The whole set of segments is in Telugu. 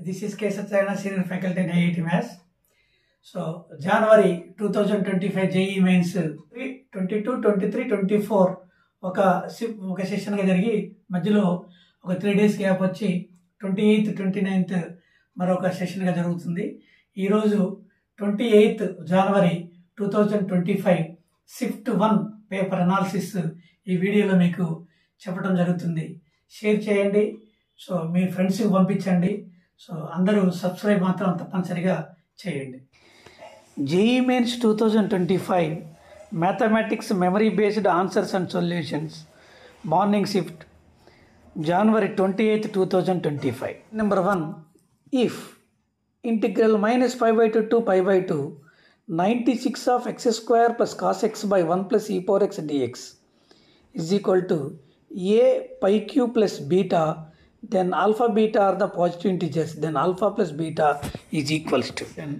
This is K. Satyana, Senior Faculty in IIT Maths. So, January 2025 JEE Mains 22, 23, 24 ఒక సెషన్గా జరిగి మధ్యలో ఒక 3 days గ్యాప్ వచ్చి 28th, 29th మరొక సెషన్గా జరుగుతుంది. ఈరోజు 28th January 2025 Shift 1 paper analysis ఈ వీడియోలో మీకు చెప్పడం జరుగుతుంది. షేర్ చేయండి, సో మీ ఫ్రెండ్స్కి పంపించండి. సో అందరూ సబ్స్క్రైబ్ మాత్రం తప్పనిసరిగా చేయండి. JEE Mains 2025 Mathematics Memory Based Answers and Solutions Morning Shift January 28th, 2025. Number 1. If integral minus pi by 2 to pi by 2 96 of x square plus cos x by 1 plus e power x dx is equal to a pi q plus beta, then alpha beta are the positive integers, then alpha plus beta is equals to, then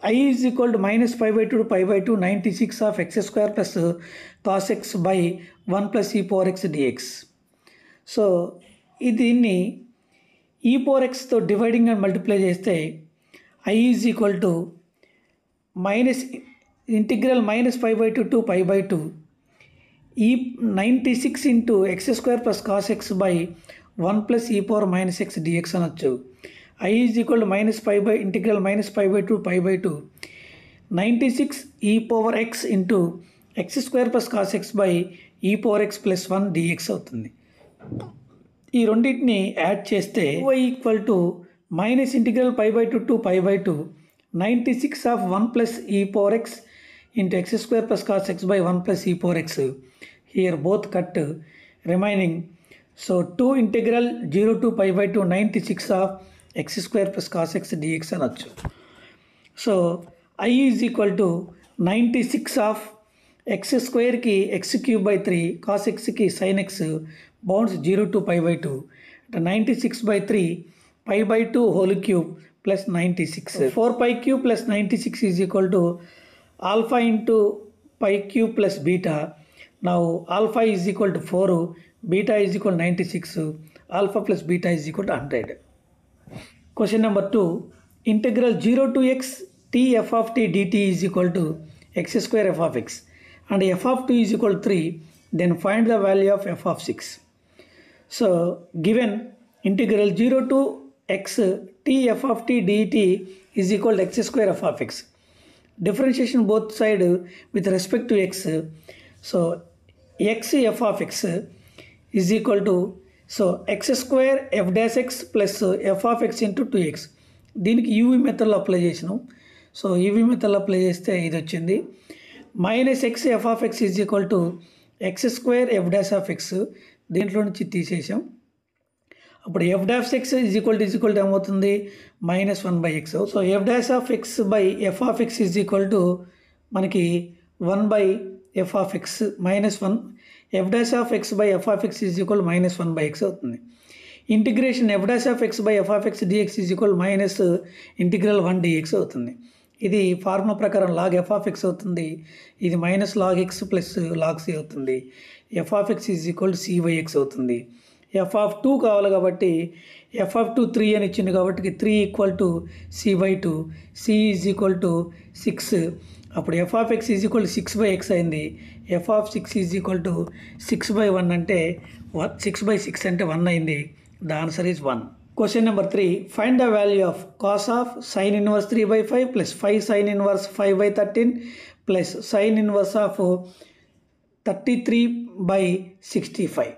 I is equal to minus pi by 2 to pi by 2 96 of x square plus cos x by 1 plus e power x dx. So దీన్ని e power x తో డివైడింగ్ అండ్ మల్టిప్లై చేస్తే I is equal to minus integral minus pi by 2 to pi by 2 ఈ 96 into X square plus cos X by 1 plus ఈ పవర్ మైనస్ ఎక్స్ డిఎక్స్ అనొచ్చు. I is equal to minus pi by integral minus pi by 2 pi by 2 96 e power x into x square plus cos x by e power x plus 1 dx అవుతుంది. ఈ రెండింటిని యాడ్ చేస్తే y equal to minus integral pi by 2 to pi by 2 96 of 1 plus e power x into x square plus cos x by 1 plus e power x. Here both cut remaining. So 2 integral 0 to pi by 2 96 of x square plus cos x dx అనొచ్చు. So I is equal to 96 of x స్క్వేర్కి x cube by 3 cos xకి sin x bounds 0 to pi by 2 96 by 3 pi by 2 whole cube plus 96. 4 pi cube plus 96 is equal to alpha into pi cube plus beta. Now alpha is equal to 4, beta is equal to 96, alpha plus beta is equal to 100. Question number 2. Integral 0 to x t f of t dt is equal to x square f of x and f of 2 is equal to 3. Then find the value of f of 6. So given integral 0 to x t f of t dt is equal to x square f of x. Differentiation both side with respect to x. So x f of x is equal to, so X square F dash X plus F of X into 2x. దీనికి యూవీ మెథడ్లో అప్లై చేసినాం. సో యూవీ మెథడ్లో అప్లై చేస్తే ఇది వచ్చింది. Minus X F of x is equal to X square F dash of X, దీంట్లో నుంచి తీసేసాం. అప్పుడు F dash X is equal to ఏమవుతుంది, -1 by x. So F dash of X by f of x is equal to మనకి 1 by F of X -1. F dash of X by f of x is equal -1 by x అవుతుంది. Integration F dash of X by f of x dx is equal minus integral 1 dx అవుతుంది. ఇది ఫార్ములా ప్రకారం లాగ్ ఎఫ్ ఆఫ్ ఎక్స్ అవుతుంది. ఇది minus log x plus log c అవుతుంది. F of x is equal to c by x అవుతుంది. ఎఫ్ ఆఫ్ 2 కావాలి కాబట్టి ఎఫ్ ఆఫ్ 2 3 అని ఇచ్చింది కాబట్టి 3 equal to c by 2, c is equal to 6. అప్పుడు f of x is equal to 6 by x అయింది. F of 6 is equal to 6 by 1 అంటే 6 by 6 అంటే 1 అయింది. The answer is 1. Question number 3. Find the value of cos of sine inverse 3/5 plus 5 sine inverse 5/13 plus sine inverse of 33/65.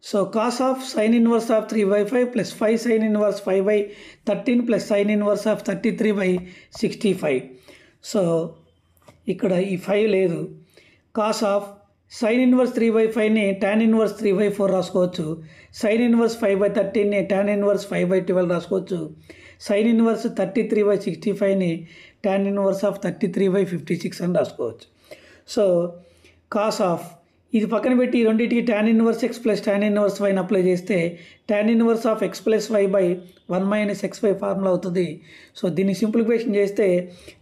So cos of sine inverse of 3/5 plus 5 sine inverse 5/13 plus sine inverse of 33/65. So ఇక్కడ ఈ 5 లేదు. కాస్ ఆఫ్ సైన్ ఇన్వర్స్ 3/5ని టాన్ ఇన్వర్స్ 3/4 రాసుకోవచ్చు. సైన్ ఇన్వర్స్ 5/13ని టాన్ ఇన్వర్స్ 5/12 రాసుకోవచ్చు. Sine inverse 33/65ని tan inverse of 33/56 అని రాసుకోవచ్చు. సో కాస్ ఆఫ్ ఇది పక్కన పెట్టి ఈ రెండింటికి tan inverse x plus tan inverse వైని అప్లై చేస్తే tan inverse of x plus y by 1 minus x y formula అవుతుంది. సో దీన్ని సింప్లిఫికేషన్ చేస్తే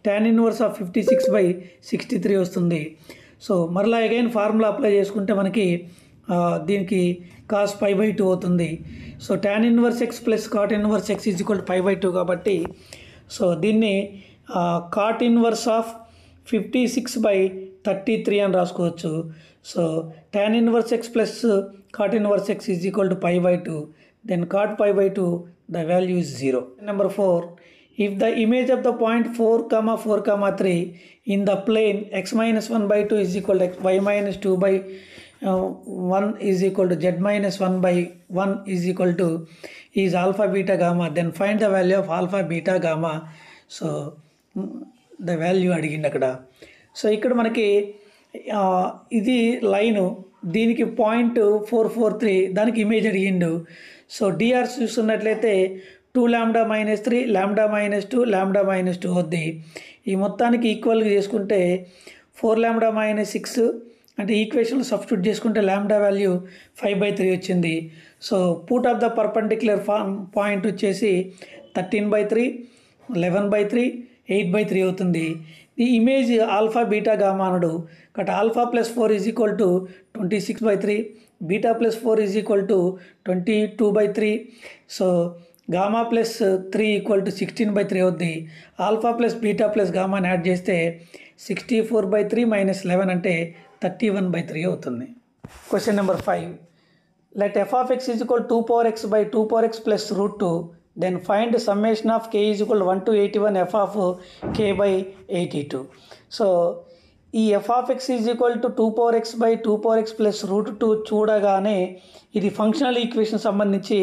టాన్ ఇన్వర్స్ ఆఫ్ 56/63 వస్తుంది. సో మరలా అగైన్ ఫార్ములా అప్లై చేసుకుంటే మనకి దీనికి cos π/2 అవుతుంది. So tan inverse x plus cot inverse x is equal to π/2 కాబట్టి సో దీన్ని cot ఇన్వర్స్ ఆఫ్ 56/33 అని రాసుకోవచ్చు. So tan inverse x plus cot inverse x is equal to π/2. Then cot π/2 the value is 0. Number 4, if the image of the point 4, 4, 3 in the plane x minus 1/2 is equal to y minus 2/1 is equal to z minus 1/1 is equal to is alpha, beta, gamma, then find the value of alpha, beta, gamma. So the value అడిగింది అక్కడ. సో ఇక్కడ మనకి ఇది లైను, దీనికి పాయింట్ 443, దానికి ఇమేజ్ అడిగిండు. సో dr చూస్తున్నట్లయితే 2 λ - 3 λ - 2 λ - 2 అవుద్ది. ఈ మొత్తానికి ఈక్వల్గా చేసుకుంటే 4 λ - 6 అంటే ఈక్వేషన్లో సబ్స్టిట్యూట్ చేసుకుంటే λ వాల్యూ 5/3 వచ్చింది. So put off the perpendicular point వచ్చేసి 13/3 11/3 8/3 అవుతుంది. ఈ ఇమేజ్ ఆల్ఫా, బీటా, గామా అనడు. కాబట్టి alpha plus 4 is equal to 26/3, beta plus 4 is equal to 22/3. So gamma plus 3 equal to 16/3 అవుద్ది. ఆల్ఫా ప్లస్ బీటా ప్లస్ గామాని యాడ్ చేస్తే 64/3 - 11 అంటే 31/3 అవుతుంది. Question number 5, let f of x is equal to 2 power x by 2 power x plus root 2, then find summation of k is equal to 1 to 81 f of k by 82. So ఈ f of x is equal to 2 power x by 2 power x plus root 2 చూడగానే ఇది ఫంక్షనల్ ఈక్వేషన్ సంబంధించి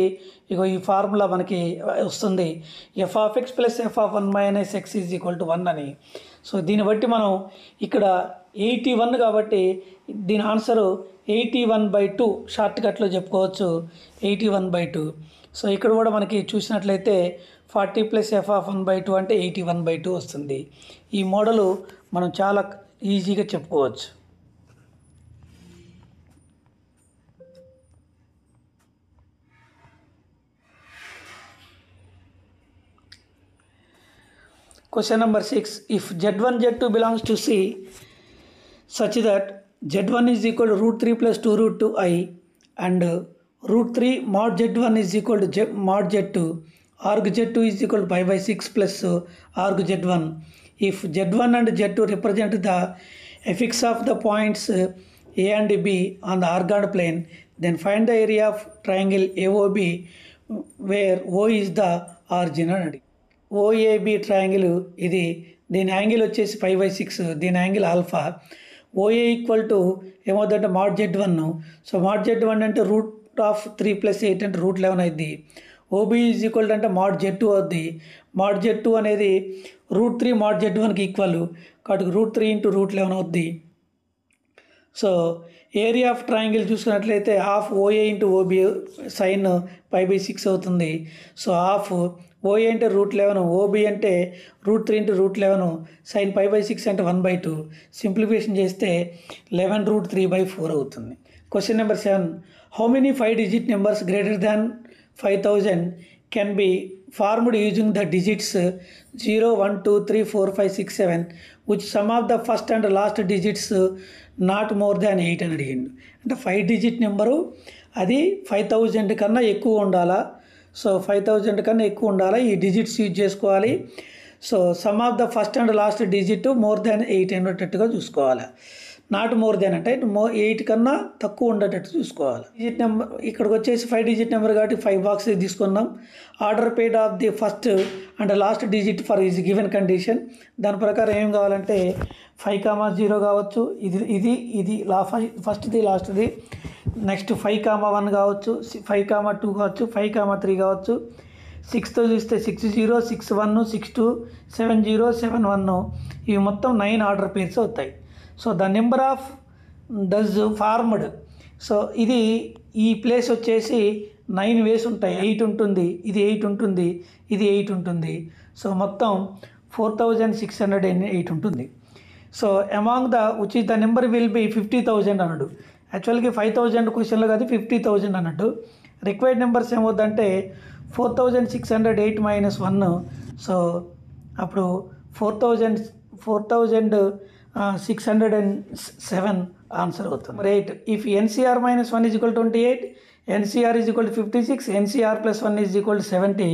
ఇగో ఈ ఫార్ములా మనకి వస్తుంది, f of x plus f of 1 minus x is equal to 1 అని. సో దీన్ని బట్టి మనం ఇక్కడ 81 కాబట్టి దీని ఆన్సరు 81/2 షార్ట్ కట్లో చెప్పుకోవచ్చు, 81/2. సో ఇక్కడ కూడా మనకి చూసినట్లయితే 40 ప్లస్ f of 1/2 అంటే 81/2 వస్తుంది. ఈ మోడలు మనం చాలా ఈజీగా చెప్పుకోవచ్చు. Question number 6, if z1 z2 belongs to C such that z1 is equal to root 3 plus 2 root 2i and root 3 mod z1 is equal to mod z2, arg z2 is equal to pi by 6 plus arg z1. If z1 and z2 represent the fx of the points a and b on the organoid plane, then find the area of triangle AOB where O is the origin అన్నది. OAB ట్రయాంగిల్ ఇది, దీని యాంగిల్ వచ్చేసి 5/6, దీని angle alpha. OA equal to ఏమవుతుందంటే mod z1. So mod z1 అంటే రూట్ ఆఫ్ 3 + 8 అంటే రూట్ 11 అయింది. OB ఈజ్ ఈక్వల్ అంటే mod z2 అవుద్ది. mod z2 అనేది రూట్ 3 mod z1కి ఈక్వల్ కాబట్టి రూట్ 3 × రూట్ 11 అవుద్ది. సో ఏరియా ఆఫ్ ట్రయాంగిల్ చూసుకున్నట్లయితే హాఫ్ OA × OB సైన్ π/6 అవుతుంది. సో హాఫ్ OA అంటే రూట్ 11, OB అంటే రూట్ 3 × రూట్ 11 సైన్ π/6 అంటే 1/2. సింప్లిఫికేషన్ చేస్తే 11√3/4 అవుతుంది. Question number 7, how many 5-digit numbers greater than 5000 can be formed using the digits 0, 1, 2, 3, 4, 5, 6, 7 which some of the first and last digits not more than 8 అని అడిగిండు. అంటే 5-digit నెంబరు అది 5000 కన్నా ఎక్కువ ఉండాలా. సో 5000 కన్నా ఎక్కువ ఉండాలా, ఈ డిజిట్స్ యూజ్ చేసుకోవాలి. So some of the first and last digit more than 8 ఉండేటట్టుగా చూసుకోవాలి. నాట్ మోర్ దాన్ అంటే 8 కన్నా తక్కువ ఉండేటట్టు చూసుకోవాలి. డిజిట్ నెంబర్ ఇక్కడికి వచ్చేసి 5-digit నెంబర్ కాబట్టి 5 బాక్స్ తీసుకున్నాం. Order paid of the first and last digit for is given condition. దాని ప్రకారం ఏం కావాలంటే 5, 0 కావచ్చు, ఇది ఫస్ట్ది లాస్ట్ది. నెక్స్ట్ 5, 1 కావచ్చు, 5, 2 కావచ్చు, 5, 3 కావచ్చు. 6తో చూస్తే 6, 0, 6, 1, 6, 2, 7, 0, 7, 1 ఇవి మొత్తం 9 ఆర్డర్ పేర్స్ అవుతాయి. So the number of does formed, so ఇది ఈ ప్లేస్ వచ్చేసి 9 వేస్ ఉంటాయి. 8 ఉంటుంది, ఇది 8 ఉంటుంది, ఇది 8 ఉంటుంది. సో మొత్తం 4608 ఉంటుంది. So among the which is the number will be 50,000 అన్నాడు. యాక్చువల్గా 5000 క్వశ్చన్లో కాదు 50,000 అన్నట్టు. రిక్వైర్డ్ నెంబర్స్ ఏమవుతుందంటే 4608 - 1. సో అప్పుడు 4607 ఆన్సర్ అవుతుంది. మరి 8 if nCr minus 1 is equal 28, nCr is equal 56, nCr plus 1 is equal 70,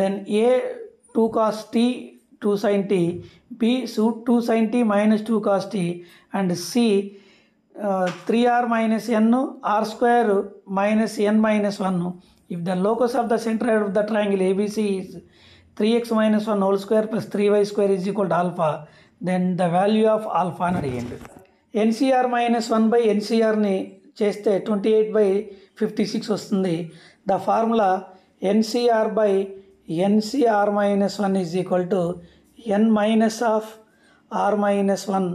then a 2 cos t 2 sin t, b 2 sin t minus 2 cos t, and c 3r minus n r square minus n minus 1. If the locus of the center of the triangle ABC is 3x minus 1 whole square plus 3y square is equal to alpha, then the value of alpha అని అడిగింది. ఎన్సీఆర్ మైనస్ 1 బై ఎన్సీఆర్ని చేస్తే 28/56 వస్తుంది. The formula nCr by nCr minus 1 is equal to n minus of r minus 1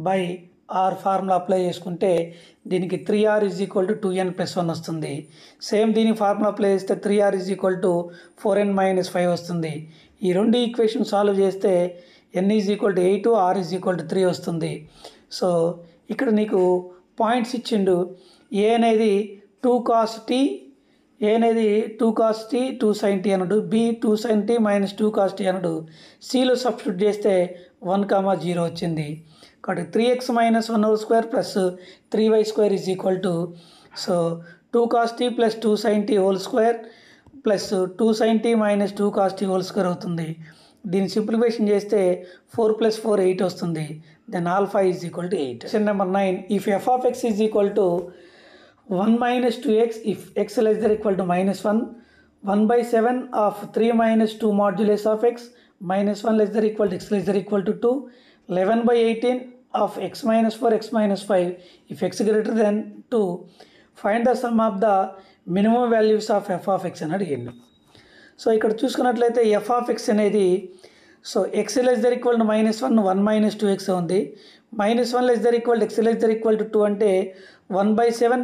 by r formula apply చేసుకుంటే దీనికి 3r is equal to 2n plus 1 వస్తుంది. సేమ్ దీని ఫార్ములా అప్లై చేస్తే 3r is equal to 4n minus 5 వస్తుంది. ఈ రెండు ఈక్వేషన్ సాల్వ్ చేస్తే n is equal to 8, r is equal to 3 వస్తుంది. సో ఇక్కడ నీకు పాయింట్స్ ఇచ్చిండు. ఏ అనేది 2 cos t, ఏ అనేది 2 cos t 2 sin t అనడు, b 2 sin t minus 2 cos t అనడు. సిలో సబ్స్టిట్యూట్ చేస్తే 1,0 వచ్చింది. కాబట్టి 3x minus 1 whole square plus 3y square is equal to, so 2 cos t plus 2 sin t whole square plus 2 sin t minus 2 cos t whole square అవుతుంది. దీన్ని సింప్లిఫికేషన్ చేస్తే 4 + 4 8 వస్తుంది. Then alpha is equal to 8. Question number 9, if f of x is equal to 1 minus 2x if x less than or equal to -1, 1/7 of 3 minus 2 modulus of x, -1 less than or equal to x less than or equal to 2, 11/18 of x minus 4, x minus 5 if x greater than 2, find the sum of the minimum values of f of x అని అడిగింది. సో ఇక్కడ చూసుకున్నట్లయితే f of x అనేది, so x less than or equal to -1, 1 minus 2x ఉంది. -1 less than or equal to x less than or equal to 2 అంటే 1/7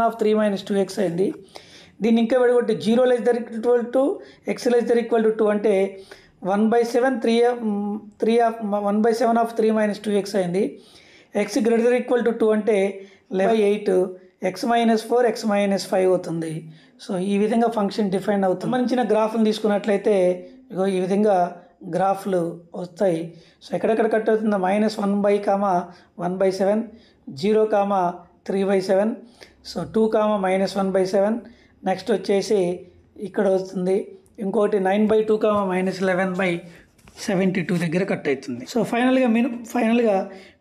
of 3 minus 2x అయింది. దీన్ని ఇంకా విడగొట్టి 0 less than or equal to x less than or equal to 2 అంటే 1/7 of 3 minus 2x అయింది. x greater than or equal to 2 అంటే 11/8 x minus 4 x minus 5 అవుతుంది. సో ఈ విధంగా ఫంక్షన్ డిఫైన్ అవుతుంది. సంబంధించిన గ్రాఫ్ని తీసుకున్నట్లయితే ఇగో ఈ విధంగా గ్రాఫ్లు వస్తాయి. సో ఎక్కడెక్కడ కట్ అవుతుందో -1/1/7, 0, 3/7, సో 2, -1/7, నెక్స్ట్ వచ్చేసి ఇక్కడ వస్తుంది ఇంకోటి 9/2, -11/72 దగ్గర కట్ అవుతుంది. సో ఫైనల్గా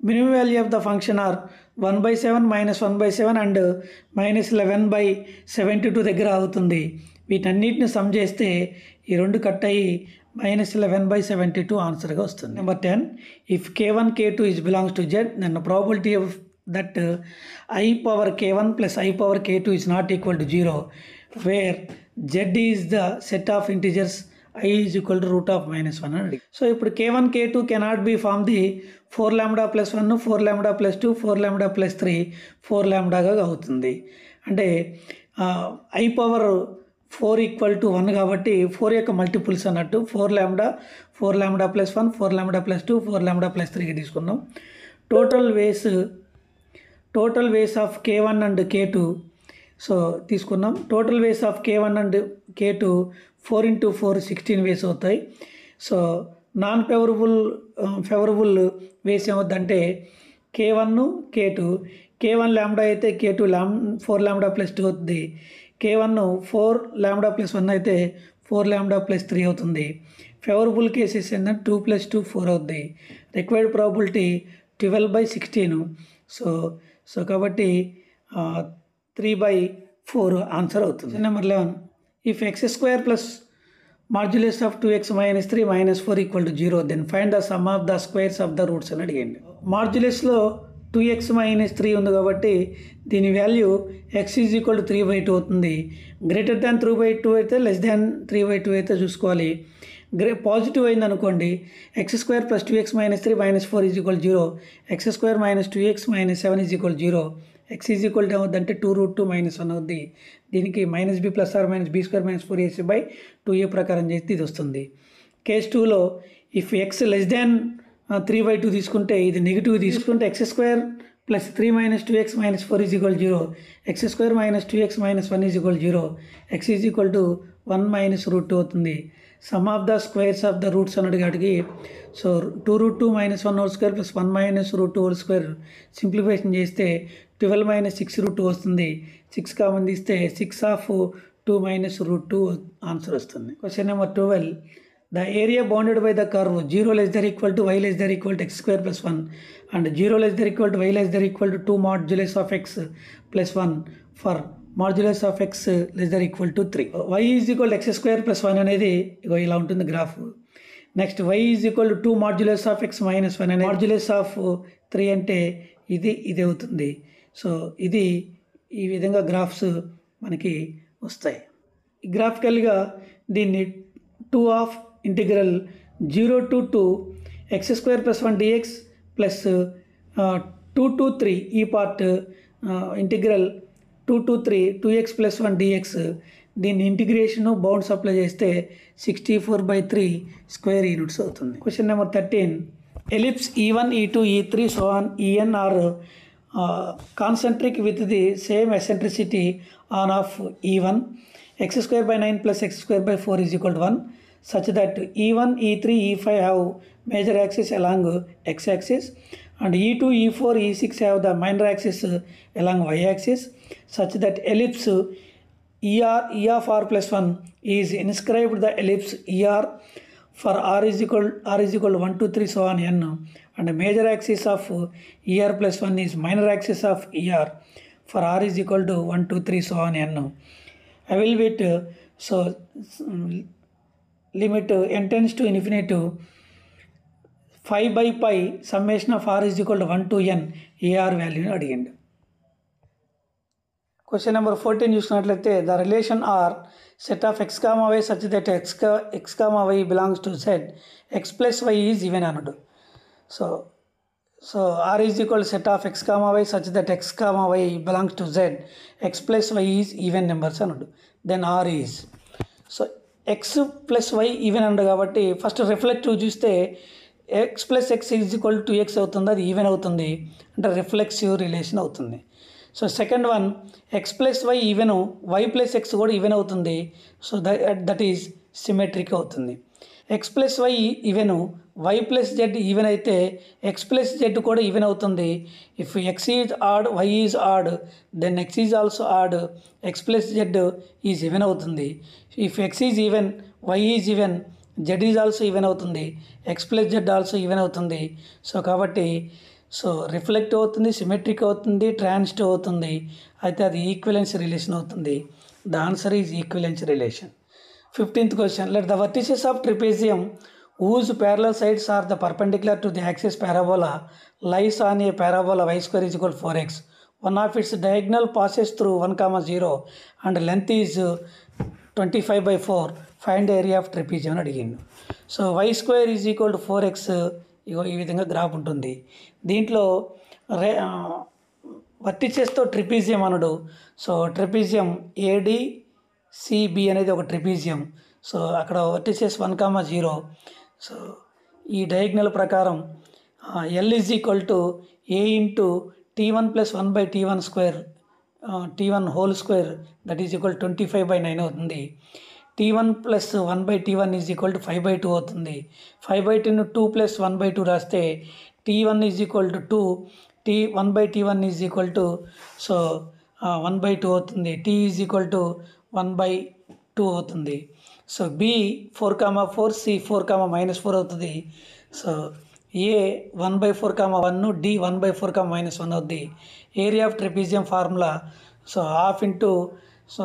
minimum value of the function are 1/7, -1/7 and -11/72 దగ్గర అవుతుంది. వీటన్నిటిని సమ్ చేస్తే ఈ రెండు కట్ అయ్యి -11/72 ఆన్సర్గా వస్తుంది. Number 10, if k1 k2 is belongs to z, then the probability of that I power k1 plus I power k2 is not equal to 0, where z is the set of integers I is equal to root of -1. So ఇప్పుడు k1 k2 cannot be form the 4 lambda plus 1, 4 lambda plus 2, 4 lambda plus 3, 4 lambdaగా అవుతుంది. అంటే I పవర్ 4 ఈక్వల్ టు 1 కాబట్టి 4 యొక్క మల్టిపుల్స్ అన్నట్టు 4 lambda plus 1, 4 lambda plus 2, 4 lambda plus 3కి తీసుకున్నాం. Total ways of k1 and k2 so తీసుకున్నాం. Total ways of k1 and k2 4 × 4 16 ways అవుతాయి. సో నాన్ ఫేవరబుల్ వేస్ ఏమవుతుందంటే k1 k2, k1 lambda అయితే k2 4 lambda plus 2 అవుతుంది. k1 4 lambda plus 1 అయితే 4 lambda plus 3 అవుతుంది. ఫేవరబుల్ కేసెస్ ఏంటంటే 2 + 2 4 అవుతుంది. Required probability 12/16. సో కాబట్టి 3/4 ఆన్సర్ అవుతుంది. Number 11, if x² plus modulus of 2x - 3 - 4 = 0, then find the sum of the squares of the roots అని అడిగండి. మాడ్యులస్లో 2x - 3 ఉంది కాబట్టి దీని వాల్యూ x = 3/2 అవుతుంది. గ్రేటర్ దాన్ 3/2 అయితే లెస్ దాన్ 3/2 అయితే చూసుకోవాలి. పాజిటివ్ అయింది అనుకోండి, x² + 2x - 3 - 4 = 0, x² - 2x - 7 = 0, x ఏమవుద్దంటే 2√2 - 1 అవుద్ది. దీనికి -b + r - b² - 4ac/2a ప్రకారం చేస్తే ఇది వస్తుంది. కేస్ 2లో ఇఫ్ x లెస్ దాన్ 3/2 తీసుకుంటే ఇది నెగిటివ్ తీసుకుంటే x² + 3 - 2x - 4 = 0, x² - 2x - 1 = 0, x = 1 minus root 2 అవుతుంది. Sum of the squares of the roots అన్నాడు కాబట్టి so 2√2 minus 1 whole square plus 1 minus root 2 whole square simplification చేస్తే 12 మైనస్ 6√2 వస్తుంది. 6 కామన్ తీస్తే 6 ఆఫ్ 2 మైనస్ రూట్ 2 ఆన్సర్ వస్తుంది. Question number 12. The area bounded by the curve 0 less than equal to y less than equal to x square plus 1 and 0 less than equal to y less than equal to 2 modulus of x plus 1 for modulus of x less than equal to 3. y is equal to x square plus 1 అనేది ఇగో ఇలా ఉంటుంది graph. Next y is equal to 2 modulus of x minus 1 అనేది మాడ్యులస్ ఆఫ్ 3 అంటే ఇది అవుతుంది. సో ఇది ఈ విధంగా గ్రాఫ్స్ మనకి వస్తాయి. గ్రాఫికల్గా దీన్ని 2 of integral 0 to 2 x square plus 1 dx plus 2 to 3 ఈ part integral 2 to 3 2x plus 1 dx దీన్ని ఇంటిగ్రేషన్ బౌండ్స్ అప్లై చేస్తే 64/3 స్క్వేర్ యూనిట్స్ అవుతుంది. Question number 13. Ellipse E1 E2 E3 so on En are concentric with the same eccentricity on of E1 x square by 9 plus x square by 4 is equal to 1 such that E1, E3, E5 have major axis along x axis and E2, E4, E6 have the minor axis along y axis such that ellipse E of r plus 1 is inscribed the ellipse ER for r is equal to 1, 2, 3 so on n and the major axis of ER plus 1 is minor axis of ER for r is equal to 1, 2, 3 so on n. I will with so limit n tends to infinity 5 by pi summation of r is equal to 1 to n AR value అడిగింది. క్వశ్చన్ నెంబర్ 14 చూసినట్లయితే the relation R set of x, y such that x, y belongs to z x plus y is even అన్నాడు. So r is equal to set of x, y such that x, y belongs to z x plus y is even numbers అన్నాడు. Then r is so x plus y even అన్నాడు కాబట్టి ఫస్ట్ రిఫ్లెక్టివ్ చూస్తే x plus x is equal to 2x అవుతుంది, అది ఈవెన్ అవుతుంది అంటే రిఫ్లెక్సివ్ రిలేషన్ అవుతుంది. So second one x plus y even y plus x కూడా ఈవెన్ అవుతుంది, సో దట్ ఈజ్ సిమెట్రిక్ అవుతుంది. x plus y even y plus z even అయితే x ప్లస్ z కూడా ఈవెన్ అవుతుంది. If x is odd y is odd then x is also odd x plus z is even అవుతుంది. If x is even y is even z is also even అవుతుంది, x plus z also even అవుతుంది. సో కాబట్టి సో రిఫ్లెక్ట్ అవుతుంది, సిమెట్రిక్ అవుతుంది, ట్రాన్సిటివ్ అవుతుంది, అయితే అది ఈక్వివలెన్స్ రిలేషన్ అవుతుంది. The answer is equivalence relation. 15th question. Let the vertices of trapezium whose parallel sides are the perpendicular to the axis parabola lies on a parabola y square is equal to 4x. One of its diagonal passes through 1, 0 and length is 25/4. Find the area of trapezium అడిగిండు. So y square is equal to 4x ఇగో ఈ విధంగా గ్రాఫ్ ఉంటుంది. దీంట్లో వర్టిసెస్తో ట్రిపీజియం అనడు. సో ట్రిపీజియం ADCB అనేది ఒక ట్రిపీజియం. సో అక్కడ వర్టిసెస్ 1, 0. సో ఈ డయాగ్నల్ ప్రకారం L is equal to A into T1 plus 1/T1 square T1 whole square that is equal 25/9 అవుతుంది. T1 plus 1/T1 is equal to 5/2 అవుతుంది. 5/2 2 ప్లస్ 1/2 రాస్తే T1 is equal to 2 1/T1 is equal to so 1/2 అవుతుంది. T ఈజ్ ఈక్వల్ టు 1/2 అవుతుంది. సో B 4, C 4, -4 అవుతుంది. సో A 1/4, D 1/4, -1 అవుతుంది. Area of trapezium formula so half into so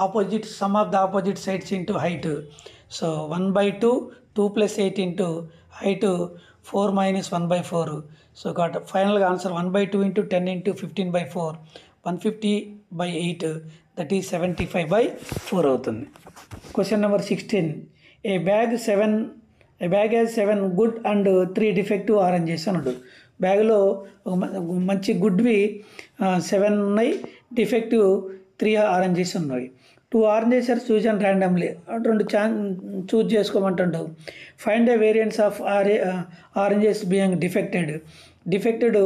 opposite sum of the opposite sides into height. So 1/2 2 + 8 into height 4 - 1/4. So ఫైనల్గా answer 1/2 into 10 into 15/4 150/8 that is 75/4 అవుతుంది. Question number 16. A bag has 7 good and 3 defective oranges అన్నాడు. బ్యాగ్లో మంచి గుడ్వి 7 ఉన్నాయి, డిఫెక్టివ్ 3 ఆరెంజెస్ ఉన్నాయి. 2 oranges are chosen randomly, 2 choose చేసుకోమంటుంటావు. Find the variants of oranges being defected. Defected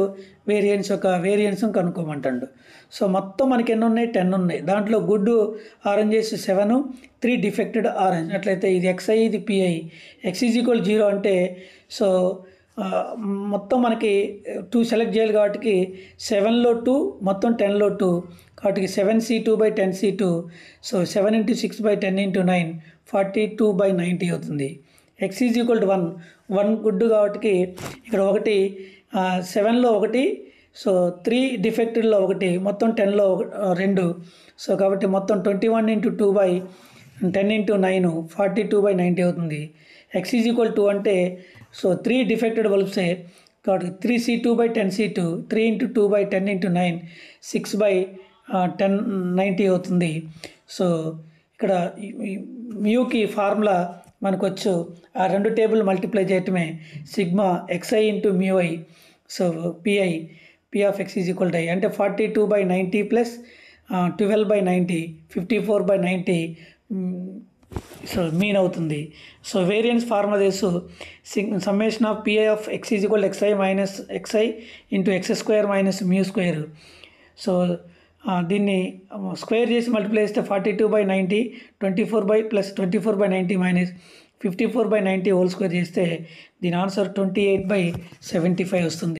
variance యొక్క వేరియన్స్ కనుక్కోమంటాడు. సో మొత్తం మనకి ఎన్ని ఉన్నాయి, 10 ఉన్నాయి. దాంట్లో గుడ్ ఆరెంజెస్ 7, 3 డిఫెక్టెడ్ ఆరెంజ్. అట్లయితే ఇది XI, ఇది PI. X = 0 అంటే సో మొత్తం మనకి 2 సెలెక్ట్ చేయాలి కాబట్టి 7లో 2, మొత్తం 10లో 2 కాబట్టి 7C2/10C2. సో 7 × 6/10 × 9 42/90 అవుతుంది. X = 1 గుడ్ కాబట్టి ఇక్కడ 1, 7లో 1, సో 3 డిఫెక్టెడ్లో 1, మొత్తం 10లో 2. సో కాబట్టి మొత్తం 21 × 2/10 × 9 42/90 అవుతుంది. X = 2 అంటే సో 3 డిఫెక్టెడ్ బల్బ్సే కాబట్టి 3C2/10C2, 3 × 2/10 × 9 6/10/90 అవుతుంది. సో ఇక్కడ మ్యూకి ఫార్ములా మనకు వచ్చు, ఆ 2 టేబుల్ మల్టిప్లై చేయటమే sigma XI × μi. So PI P(x) = I అంటే 42/90 + 12/90 54/90 సో మీన్ అవుతుంది. సో వేరియన్స్ ఫార్ములా తెలుసు, summation of PI(x) = XI - XI × x² - μ². So దీన్ని స్క్వేర్ చేసి మల్టిప్లై చేస్తే 42/90 24/90 - 54/90 హోల్ స్క్వేర్ చేస్తే దీని ఆన్సర్ 28/75 వస్తుంది.